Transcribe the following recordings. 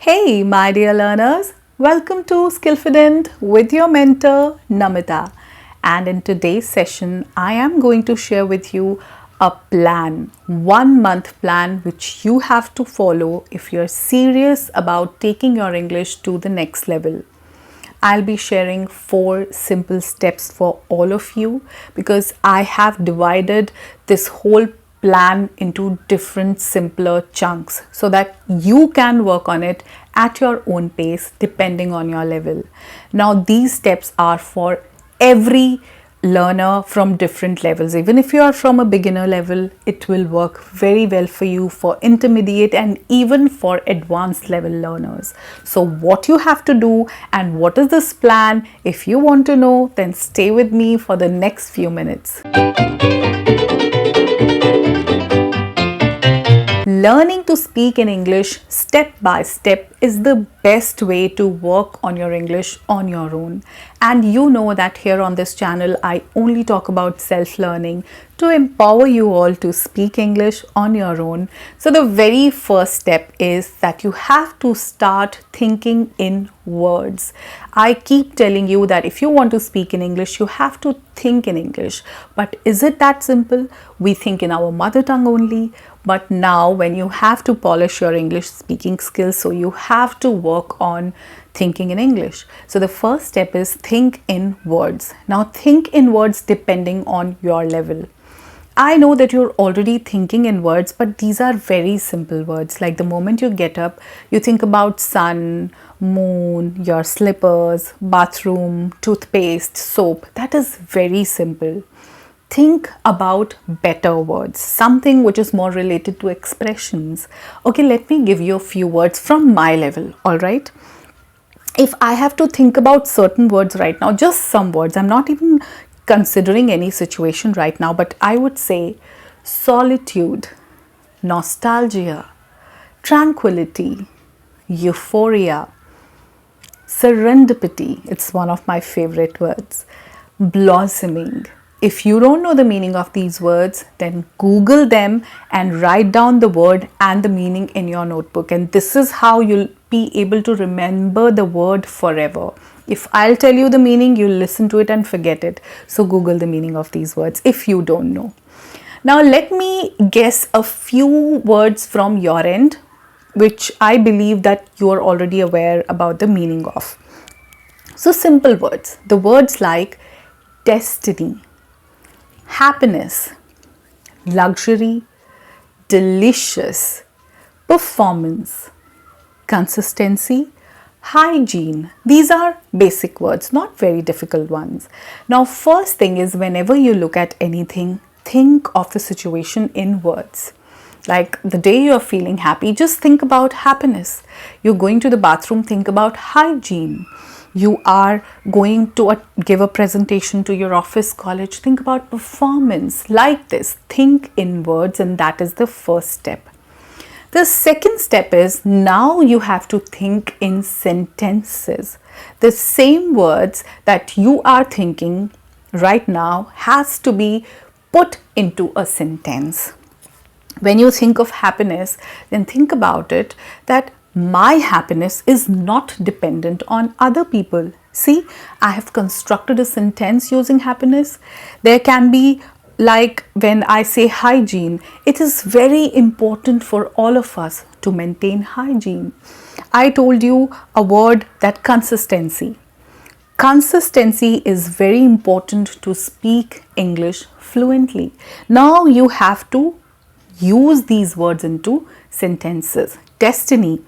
Hey, my dear learners, welcome to Skillfident with your mentor Namita. And in today's session, I am going to share with you a plan, 1 month plan, which you have to follow if you're serious about taking your English to the next level. I'll be sharing 4 simple steps for all of you because I have divided this whole plan into different simpler chunks so that you can work on it at your own pace depending on your level. Now, these steps are for every learner from different levels. Even if you are from a beginner level, it will work very well for you for intermediate and even for advanced level learners. So what you have to do and what is this plan, if you want to know, then stay with me for the next few minutes. Learning to speak in English step by step is the best way to work on your English on your own. And you know that here on this channel, I only talk about self-learning to empower you all to speak English on your own. So the very first step is that you have to start thinking in words. I keep telling you that if you want to speak in English, you have to think in English. But is it that simple? We think in our mother tongue only. But now when you have to polish your English speaking skills, so you have to work on thinking in English. So the first step is think in words. Now think in words depending on your level. I know that you're already thinking in words, but these are very simple words. Like the moment you get up, you think about sun, moon, your slippers, bathroom, toothpaste, soap. That is very simple. Think about better words, something which is more related to expressions. Okay, let me give you a few words from my level, all right? If I have to think about certain words right now, just some words, I'm not even considering any situation right now, but I would say solitude, nostalgia, tranquility, euphoria, serendipity, it's one of my favorite words, blossoming. If you don't know the meaning of these words, then Google them and write down the word and the meaning in your notebook. And this is how you'll be able to remember the word forever. If I'll tell you the meaning, you'll listen to it and forget it. So Google the meaning of these words if you don't know. Now let me guess a few words from your end, which I believe that you are already aware about the meaning of. So simple words. The words like destiny, happiness, luxury, delicious, performance, consistency, hygiene. These are basic words, not very difficult ones. Now, first thing is whenever you look at anything, think of the situation in words. Like the day you're feeling happy, just think about happiness. You're going to the bathroom, think about hygiene. You are going to give a presentation to your office, college, think about performance. Like this, think in words, and that is the first step. The second step is now you have to think in sentences. The same words that you are thinking right now has to be put into a sentence. When you think of happiness, then think about it that my happiness is not dependent on other people. See, I have constructed a sentence using happiness. There can be, like when I say hygiene, it is very important for all of us to maintain hygiene. I told you a word, that consistency. Consistency is very important to speak English fluently. Now you have to use these words into sentences. Destiny.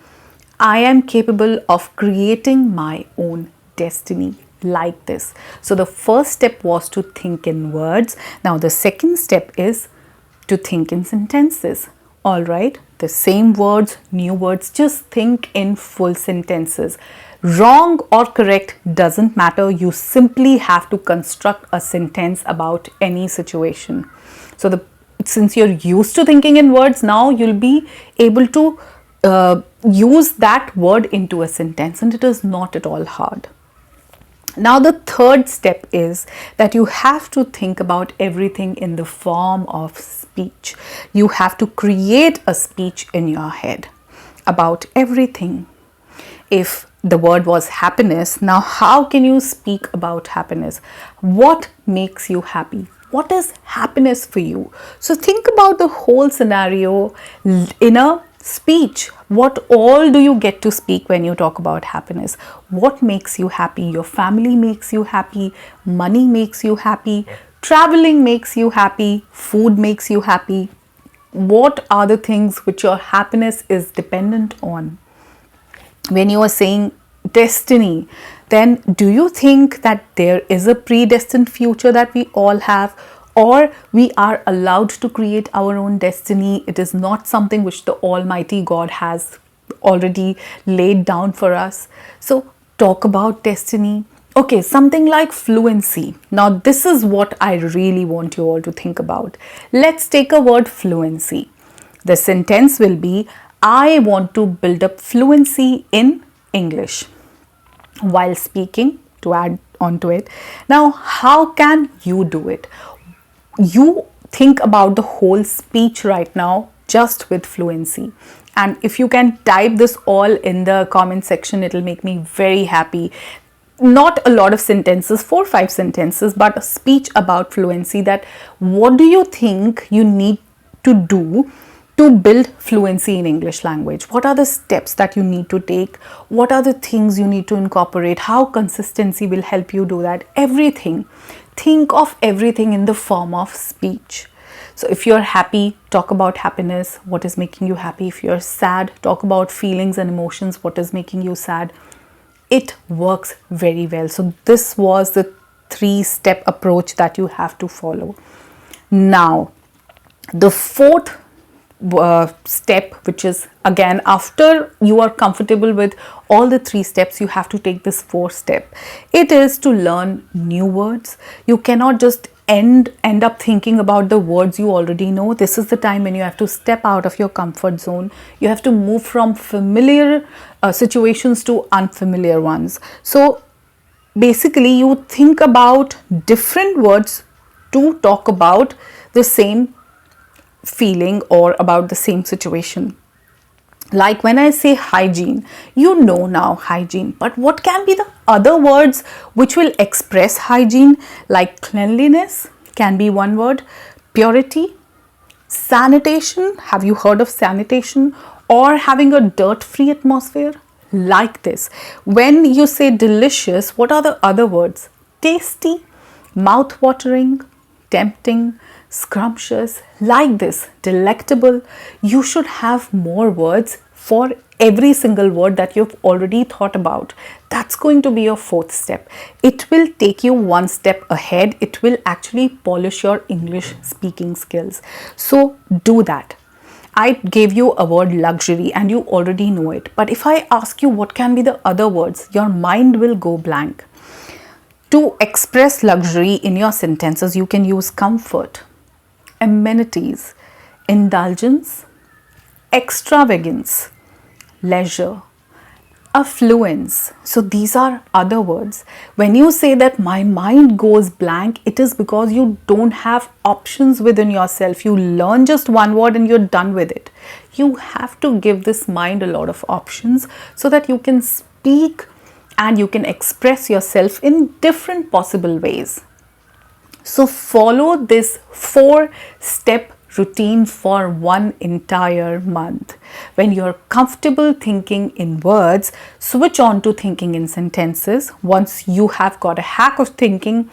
I am capable of creating my own destiny, like this. So the first step was to think in words. Now the second step is to think in sentences. All right, the same words, new words, just think in full sentences. Wrong or correct doesn't matter. You simply have to construct a sentence about any situation. So since you're used to thinking in words, now you'll be able to use that word into a sentence, and it is not at all hard. Now the third step is that you have to think about everything in the form of speech. You have to create a speech in your head about everything. if the word was happiness, now how can you speak about happiness? What makes you happy? What is happiness for you? So think about the whole scenario in a speech. What all do you get to speak when you talk about happiness? What makes you happy? Your family makes you happy, money makes you happy, traveling makes you happy, food makes you happy. What are the things which your happiness is dependent on? When you are saying destiny, then do you think that there is a predestined future that we all have, or we are allowed to create our own destiny? It is not something which the Almighty God has already laid down for us. So talk about destiny. Okay, something like fluency. Now this is what I really want you all to think about. Let's take a word fluency. The sentence will be, I want to build up fluency in English while speaking, to add on to it. Now, how can you do it? You think about the whole speech right now just with fluency. And if you can type this all in the comment section, it'll make me very happy. Not a lot of sentences, 4 or 5 sentences, but a speech about fluency. That what do you think you need to do to build fluency in English language? What are the steps that you need to take? What are the things you need to incorporate? How consistency will help you do that? Everything. Think of everything in the form of speech. So if you're happy, talk about happiness, what is making you happy. If you're sad, talk about feelings and emotions, what is making you sad. It works very well. So this was the 3-step approach that you have to follow. Now, the 4th step, which is again after you are comfortable with all the 3 steps, you have to take this 4th step. It is to learn new words. You cannot just end up thinking about the words you already know. This is the time when you have to step out of your comfort zone. You have to move from familiar situations to unfamiliar ones. So basically you think about different words to talk about the same feeling or about the same situation. Like when I say hygiene, you know now hygiene, but what can be the other words which will express hygiene? Like cleanliness can be one word, purity, sanitation. Have you heard of sanitation? Or having a dirt-free atmosphere? Like this. When you say delicious, what are the other words? Tasty, mouth-watering, tempting, scrumptious, like this, delectable. You should have more words for every single word that you've already thought about. That's going to be your 4th step. It will take you 1 step ahead. It will actually polish your English speaking skills. So do that. I gave you a word luxury and you already know it. But if I ask you what can be the other words, your mind will go blank. To express luxury in your sentences, you can use comfort, amenities, indulgence, extravagance, leisure, affluence. So these are other words. When you say that my mind goes blank, it is because you don't have options within yourself. You learn just one word and you're done with it. You have to give this mind a lot of options so that you can speak and you can express yourself in different possible ways. So follow this 4-step routine for 1 entire month. When you're comfortable thinking in words, switch on to thinking in sentences. Once you have got a hack of thinking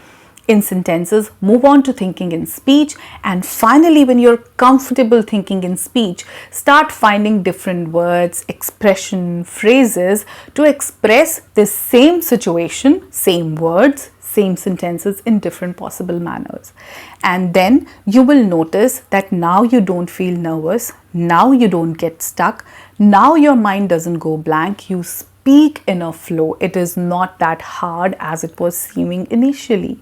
in sentences, move on to thinking in speech. And finally, when you're comfortable thinking in speech, start finding different words, expression, phrases to express the same situation, same words, same sentences in different possible manners. And then you will notice that now you don't feel nervous, now you don't get stuck, now your mind doesn't go blank, you speak in a flow. It is not that hard as it was seeming initially.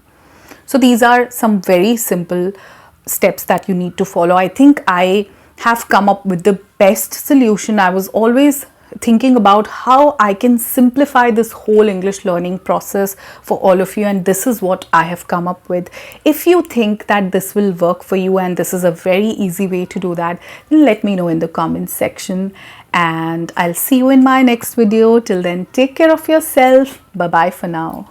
So these are some very simple steps that you need to follow. I think I have come up with the best solution. I was always thinking about how I can simplify this whole English learning process for all of you, and this is what I have come up with. If you think that this will work for you and this is a very easy way to do that, then let me know in the comments section. And I'll see you in my next video. Till then, take care of yourself. Bye bye for now.